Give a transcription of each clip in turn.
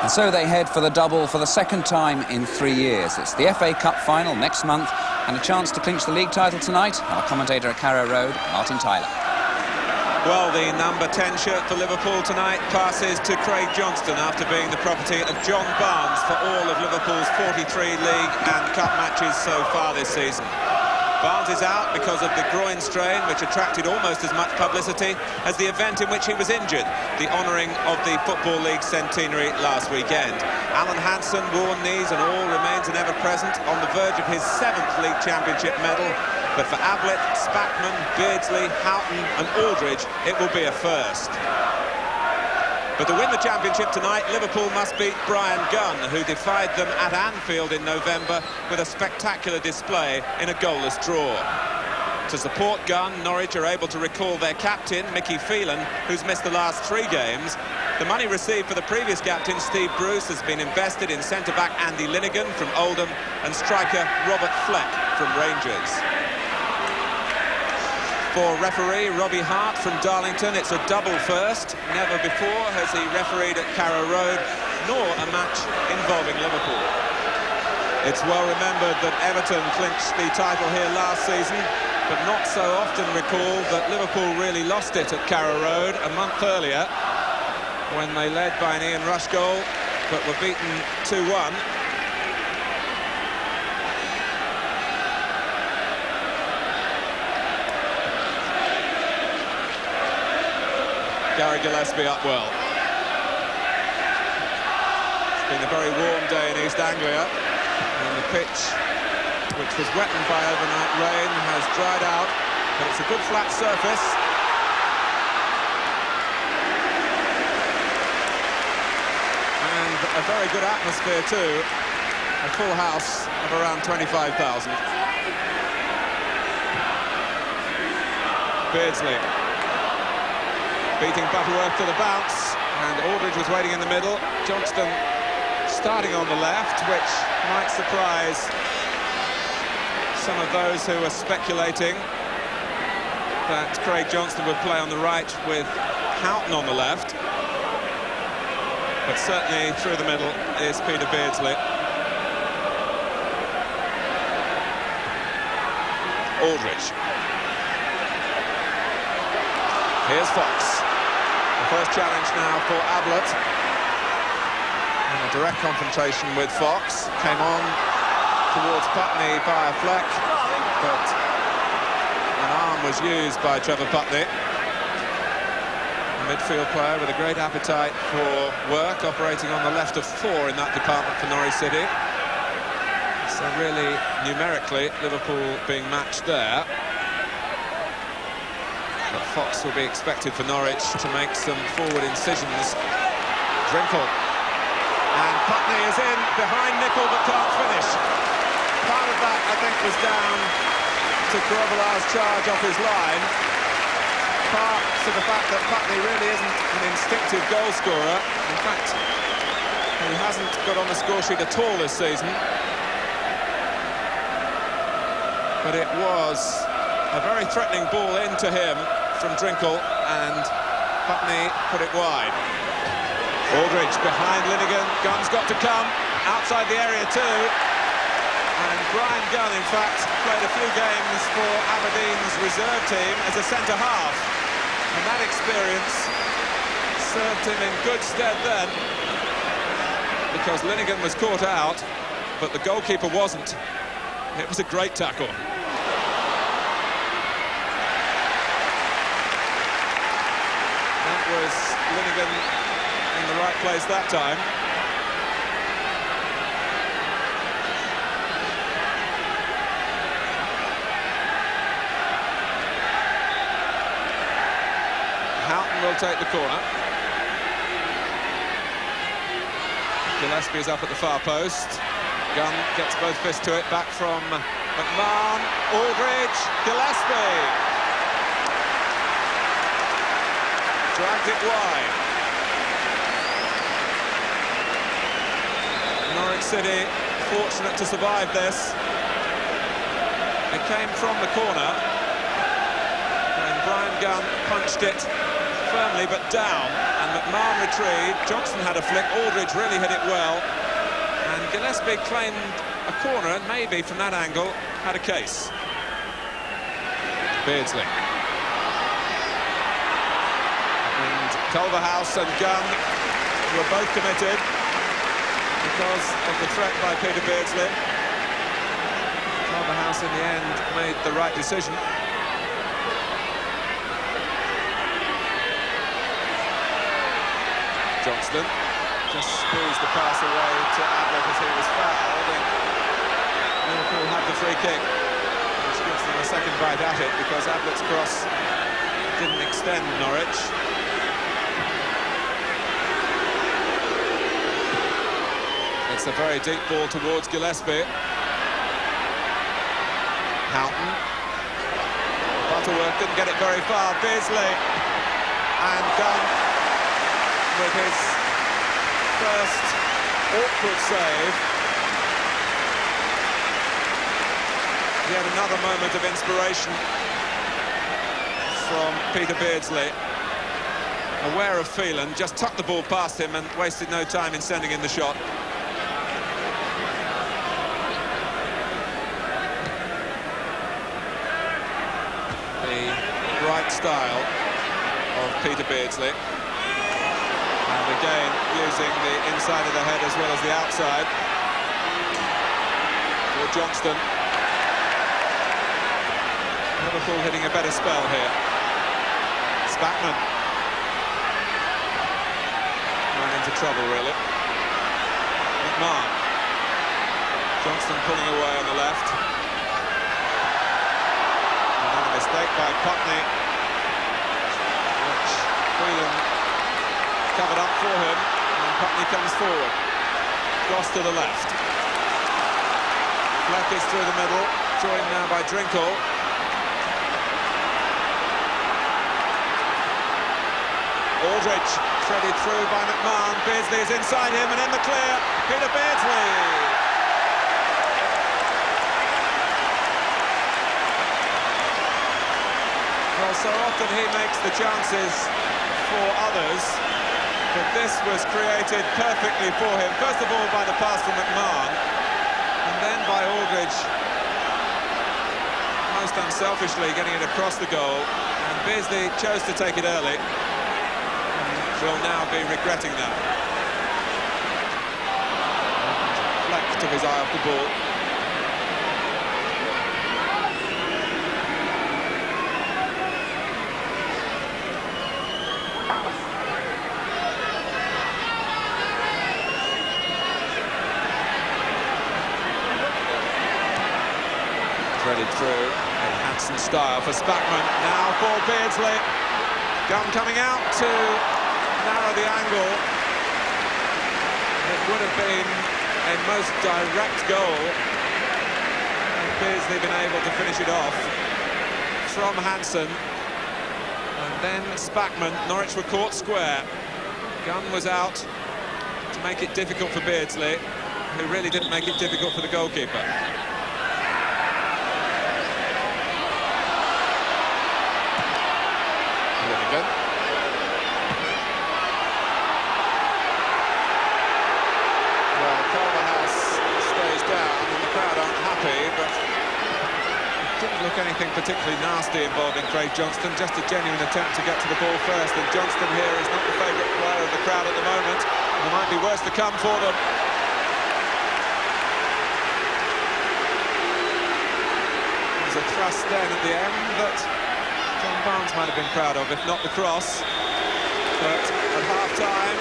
And so they head for the double for the second time in 3 years. It's the FA Cup final next month and a chance to clinch the league title tonight. Our commentator at Carrow Road, Martin Tyler. Well, the number 10 shirt for Liverpool tonight passes to Craig Johnston after being the property of John Barnes for all of Liverpool's 43 league and cup matches so far this season. Barnes is out because of the groin strain, which attracted almost as much publicity as the event in which he was injured, the honouring of the Football League centenary last weekend. Alan Hansen, worn knees and all, remains an ever-present on the verge of his 7th League Championship medal. But for Ablett, Spackman, Beardsley, Houghton and Aldridge, it will be a first. But to win the championship tonight, Liverpool must beat Brian Gunn, who defied them at Anfield in November with a spectacular display in a goalless draw. To support Gunn, Norwich are able to recall their captain, Mickey Phelan, who's missed the last 3 games. The money received for the previous captain, Steve Bruce, has been invested in centre-back Andy Linnigan from Oldham and striker Robert Fleck from Rangers. For referee Robbie Hart from Darlington, it's a double first. Never before has he refereed at Carrow Road, nor a match involving Liverpool. It's well remembered that Everton clinched the title here last season, but not so often recalled that Liverpool really lost it at Carrow Road a month earlier when they led by an Ian Rush goal, but were beaten 2-1. Gary Gillespie up well. It's been a very warm day in East Anglia, and the pitch, which was wetted by overnight rain, has dried out, but it's a good flat surface. And a very good atmosphere too. A full house of around 25,000. Beardsley. Beating Butterworth to the bounce, and Aldridge was waiting in the middle. Johnston starting on the left, which might surprise some of those who are speculating that Craig Johnston would play on the right with Houghton on the left. But certainly through the middle is Peter Beardsley. Aldridge. Here's Fox. The first challenge now for Ablett. And a direct confrontation with Fox. Came on towards Putney by a Fleck, but an arm was used by Trevor Putney. A midfield player with a great appetite for work, operating on the left of 4 in that department for Norwich City. So really, numerically, Liverpool being matched there. But Fox will be expected for Norwich to make some forward incisions. Drinkle. And Putney is in behind Nicol but can't finish. Part of that, I think, was down to Grobbelaar's charge off his line. Part to the fact that Putney really isn't an instinctive goal scorer. In fact, he hasn't got on the score sheet at all this season. But it was a very threatening ball into him from Drinkle, and Putney put it wide. Aldridge behind Linnigan. Gunn's got to come outside the area too. And Brian Gunn, in fact, played a few games for Aberdeen's reserve team as a centre-half. And that experience served him in good stead then, because Linnigan was caught out, but the goalkeeper wasn't. It was a great tackle. Was Linnigan in the right place that time. Houghton will take the corner. Gillespie is up at the far post. Gunn gets both fists to it, back from McMahon. Aldridge, Gillespie. Dragged it wide. Norwich City fortunate to survive this. It came from the corner, and Brian Gunn punched it firmly but down, and McMahon retrieved. Johnston had a flick, Aldridge really hit it well, and Gillespie claimed a corner, and maybe from that angle had a case. Beardsley. And Culverhouse and Gunn were both committed because of the threat by Peter Beardsley. Culverhouse in the end made the right decision. Johnston just squeezed the pass away to Ablett as he was fouled, and Liverpool had the free kick, which gives them a second bite at it because Ablett's cross didn't extend Norwich. It's a very deep ball towards Gillespie. Houghton. Butterworth didn't get it very far. Beardsley and Gunn with his first awkward save. Yet another moment of inspiration from Peter Beardsley. Aware of Phelan, just tucked the ball past him and wasted no time in sending in the shot. The bright style of Peter Beardsley. And again, using the inside of the head as well as the outside. For Johnston. Liverpool hitting a better spell here. Spackman. Ran into trouble, really. McMahon. Johnston pulling away on the left. And then a mistake by Putney, which Phelan covered up for him, and Putney comes forward. Cross to the left. Fleck is through the middle, joined now by Drinkle. Aldridge threaded through by McMahon. Beardsley is inside him and in the clear. Peter Beardsley. Well, so often he makes the chances for others, but this was created perfectly for him. First of all by the pass from McMahon, and then by Aldridge, most unselfishly getting it across the goal. And Beardsley chose to take it early. Will now be regretting that. Fleck took his eye off the ball. Threaded through in Hansen style for Spackman. Now for Beardsley. Gunn coming out to narrow the angle. It would have been a most direct goal had Beardsley been able to finish it off from Hansen. And then Spackman. Norwich were caught square. Gunn was out to make it difficult for Beardsley, who really didn't make it difficult for the goalkeeper. Linnigan. But it didn't look anything particularly nasty involving Craig Johnston, just a genuine attempt to get to the ball first, and Johnston here is not the favourite player of the crowd at the moment. There might be worse to come for them. There's a thrust then at the end that John Barnes might have been proud of, if not the cross. But at half-time,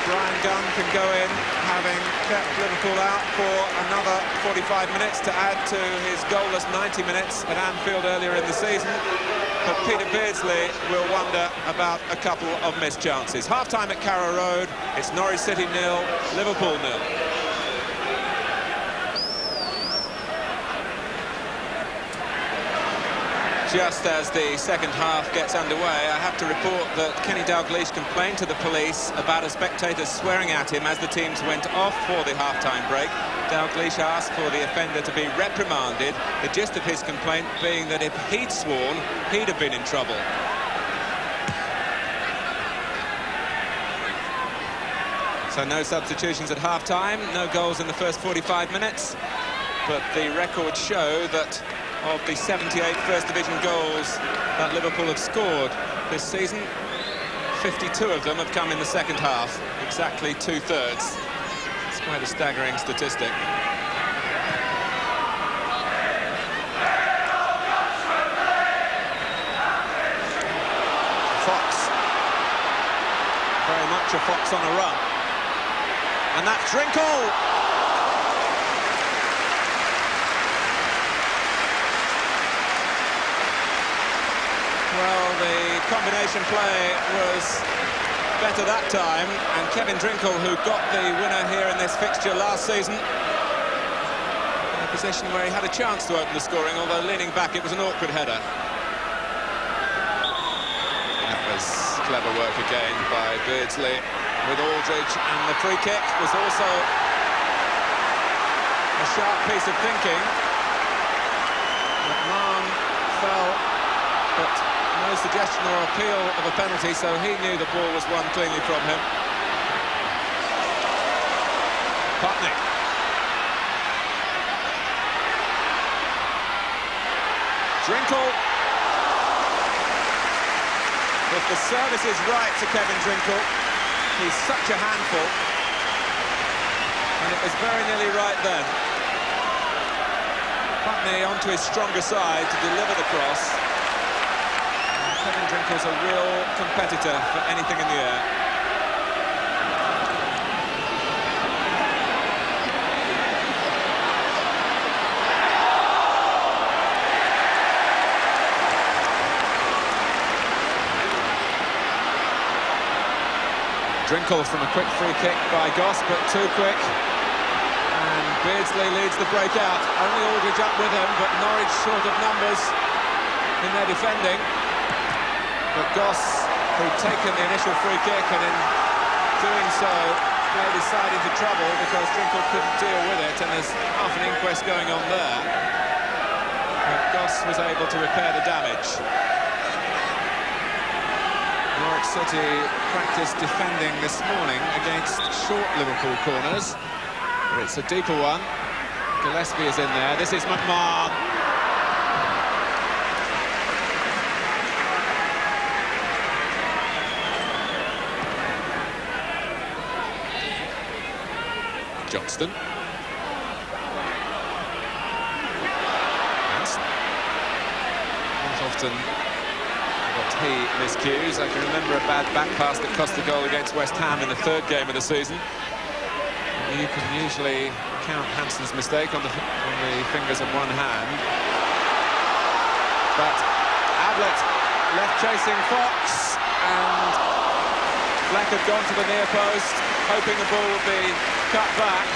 Brian Gunn can go in, having kept Liverpool out for another 45 minutes to add to his goalless 90 minutes at Anfield earlier in the season. But Peter Beardsley will wonder about a couple of missed chances. Half-time at Carrow Road, it's Norwich City 0, Liverpool 0. Just as the second half gets underway, I have to report that Kenny Dalglish complained to the police about a spectator swearing at him as the teams went off for the half-time break. Dalglish asked for the offender to be reprimanded, the gist of his complaint being that if he'd sworn, he'd have been in trouble. So no substitutions at half-time, no goals in the first 45 minutes. But the records show that of the 78 First Division goals that Liverpool have scored this season, 52 of them have come in the second half, exactly 2/3. It's quite a staggering statistic. Fox. Very much a fox on a run. And that's Drinkle! Well, the combination play was better that time, and Kevin Drinkle, who got the winner here in this fixture last season, in a position where he had a chance to open the scoring, although leaning back it was an awkward header. That was clever work again by Beardsley with Aldridge, and the free kick was also a sharp piece of thinking. McMahon fell, but no suggestion or appeal of a penalty, so he knew the ball was won cleanly from him. Putney. Drinkle. If the service is right to Kevin Drinkle, he's such a handful. And it was very nearly right then. Putney onto his stronger side to deliver the cross. Kevin Drinkle's a real competitor for anything in the air. Drinkle from a quick free kick by Goss, but too quick. And Beardsley leads the breakout. Only Aldridge up with him, but Norwich short of numbers in their defending. But Goss, who'd taken the initial free kick, and in doing so, played his side into trouble because Drinkle couldn't deal with it, and there's half an inquest going on there. But Goss was able to repair the damage. Norwich City practiced defending this morning against short Liverpool corners. But it's a deeper one. Gillespie is in there. This is McMahon. Johnston. Hansen. Not often got he miscues. I can remember a bad back pass that cost the goal against West Ham in the third game of the season. You can usually count Hansen's mistake on the fingers of one hand. But Ablett left chasing Fox, and Fleck had gone to the near post, hoping the ball would be cut back.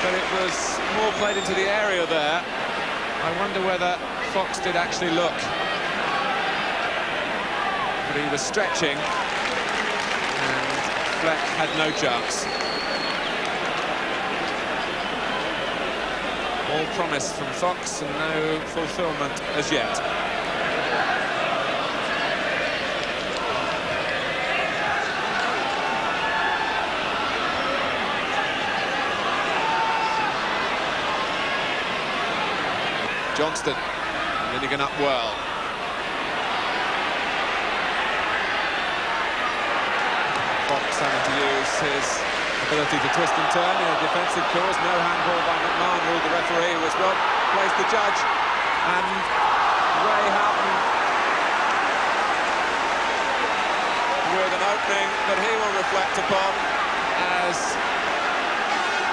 But it was more played into the area there. I wonder whether Fox did actually look. But he was stretching, and Fleck had no chance. All promise from Fox and no fulfilment as yet. Johnston, Linnigan up well. Fox having to use his ability to twist and turn in a defensive cause. No handball by McMahon, ruled the referee, who was Rob, plays the judge. And Ray Houghton with an opening that he will reflect upon as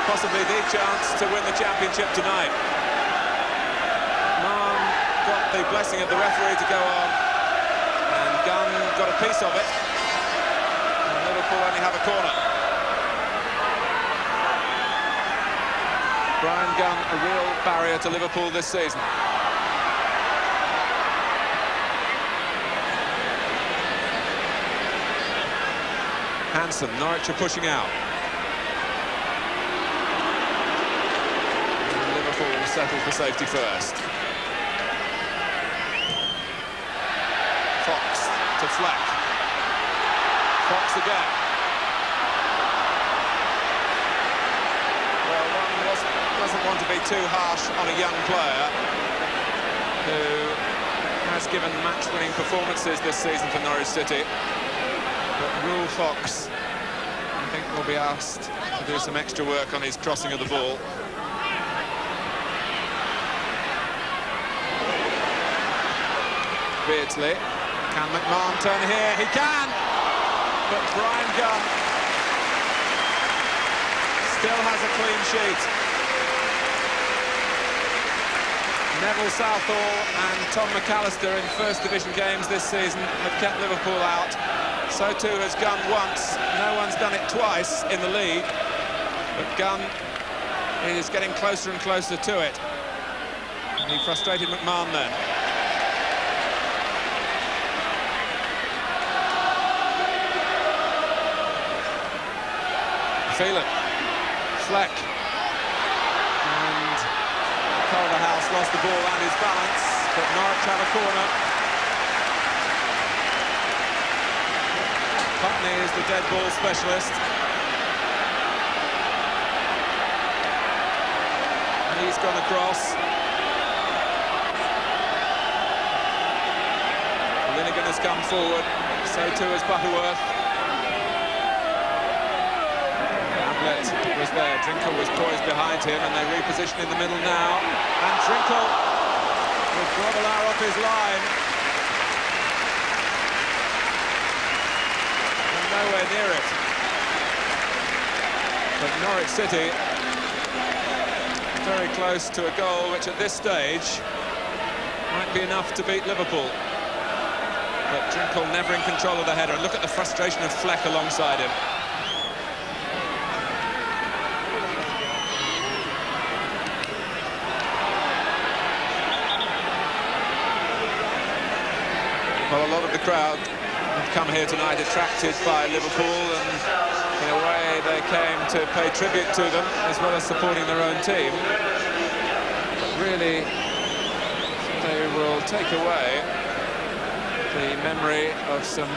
possibly the chance to win the championship tonight. Got the blessing of the referee to go on, and Gunn got a piece of it, and Liverpool only have a corner. Brian Gunn, a real barrier to Liverpool this season. Hansen, Norwich are pushing out. And Liverpool will settle for safety first. Fox to Fleck. Fox again. doesn't want to be too harsh on a young player who has given match-winning performances this season for Norwich City. But Rule Fox, I think, will be asked to do some extra work on his crossing of the ball. Beardsley. Can McMahon turn here? He can! But Brian Gunn still has a clean sheet. Neville Southall and Tom McAllister in First Division games this season have kept Liverpool out. So too has Gunn once. No one's done it twice in the league. But Gunn is getting closer and closer to it. And he frustrated McMahon then. Phelan, Fleck, and Culverhouse lost the ball and his balance, but Norwich have a corner. Putney is the dead ball specialist. And he's gone across. Linnigan has come forward, so too has Butterworth. Was there. Drinkle was poised behind him, and they reposition in the middle now. And Drinkle with Grobbelaar off his line. And nowhere near it. But Norwich City very close to a goal, which at this stage might be enough to beat Liverpool. But Drinkle never in control of the header. And look at the frustration of Fleck alongside him. Well, a lot of the crowd have come here tonight attracted by Liverpool, and in a way they came to pay tribute to them as well as supporting their own team. But really, they will take away the memory of some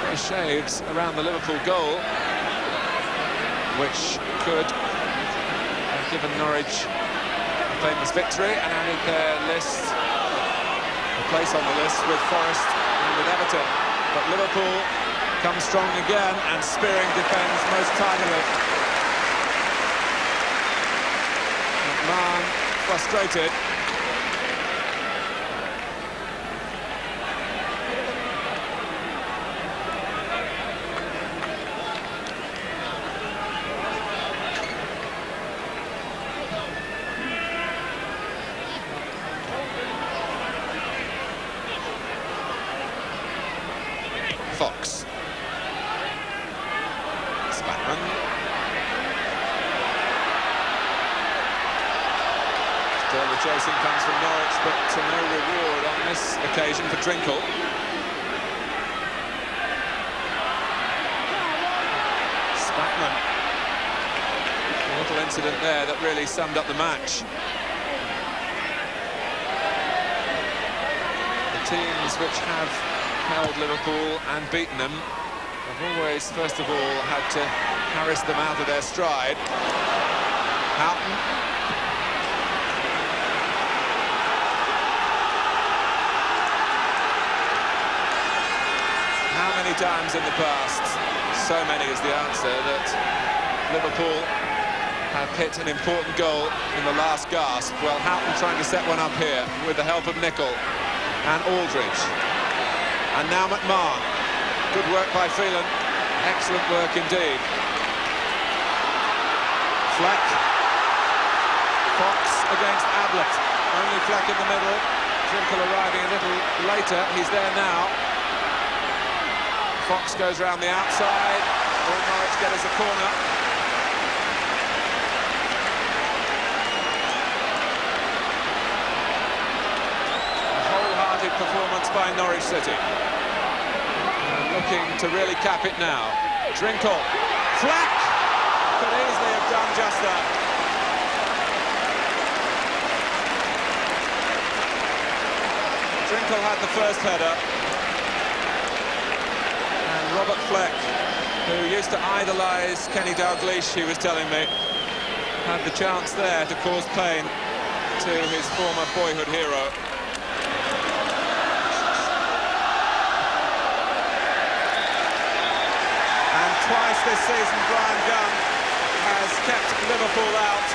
fresh shaves around the Liverpool goal, which could have given Norwich a famous victory and added their list, a place on the list with Forest and with Everton. But Liverpool come strong again, and Spearing defends most tidily. McMahon frustrated. Fox. Spatman. Still the chasing comes from Norwich, but to no reward on this occasion for Drinkle. Spatman. A little incident there that really summed up the match. The teams which have held Liverpool and beaten them have always, first of all, had to harass them out of their stride. Houghton. How many times in the past, so many is the answer, that Liverpool have hit an important goal in the last gasp? Well, Houghton trying to set one up here with the help of Nicol and Aldridge. And now McMahon. Good work by Phelan. Excellent work indeed. Fleck. Fox against Ablett. Only Fleck in the middle. Drinkle arriving a little later. He's there now. Fox goes around the outside. Will Norwich get us a corner? Performance by Norwich City. Looking to really cap it now. Drinkle. Fleck! Could easily have done just that. Drinkle had the first header. And Robert Fleck, who used to idolise Kenny Dalglish, he was telling me, had the chance there to cause pain to his former boyhood hero. And twice this season Brian Gunn has kept Liverpool out,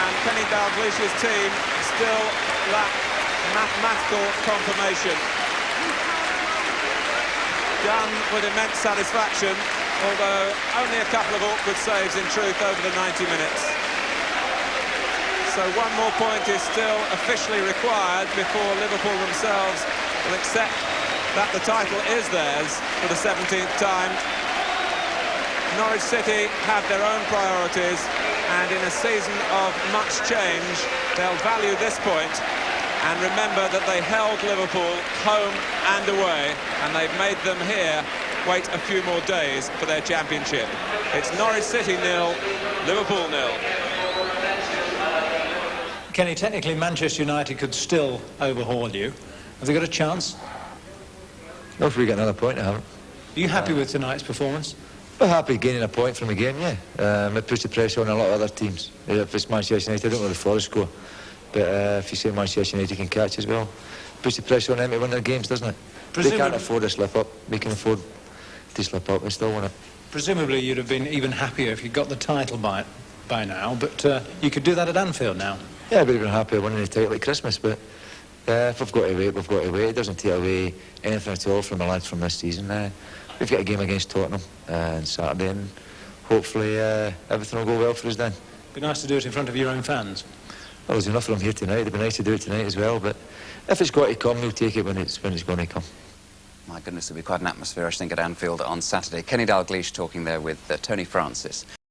and Kenny Dalglish's team still lack mathematical confirmation. Gunn with immense satisfaction, although only a couple of awkward saves in truth over the 90 minutes. So one more point is still officially required before Liverpool themselves will accept that the title is theirs for the 17th time. Norwich City have their own priorities, and in a season of much change, they'll value this point and remember that they held Liverpool home and away, and they've made them here wait a few more days for their championship. It's Norwich City 0, Liverpool 0. Kenny, technically Manchester United could still overhaul you. Have they got a chance? No, if we get another point, I haven't. Are you happy with tonight's performance? We're happy gaining a point from a game, yeah. It puts the pressure on a lot of other teams. If it's Manchester United, I don't know the Forest score. But if you say Manchester United can catch as well, puts the pressure on them to win their games, doesn't it? They can't afford to slip up. They can afford to slip up and still win it. Presumably you'd have been even happier if you got the title by now, but you could do that at Anfield now. Yeah, we'd have been happier winning the title at Christmas, but if we've got to wait, we've got to wait. It doesn't take away anything at all from the lads from this season. We've got a game against Tottenham on Saturday, and hopefully everything will go well for us then. Be nice to do it in front of your own fans. Well, there's enough of them here tonight. It'd be nice to do it tonight as well, but if it's got to come, we'll take it when it's going to come. My goodness, it'll be quite an atmosphere, I think, at Anfield on Saturday. Kenny Dalglish talking there with Tony Francis.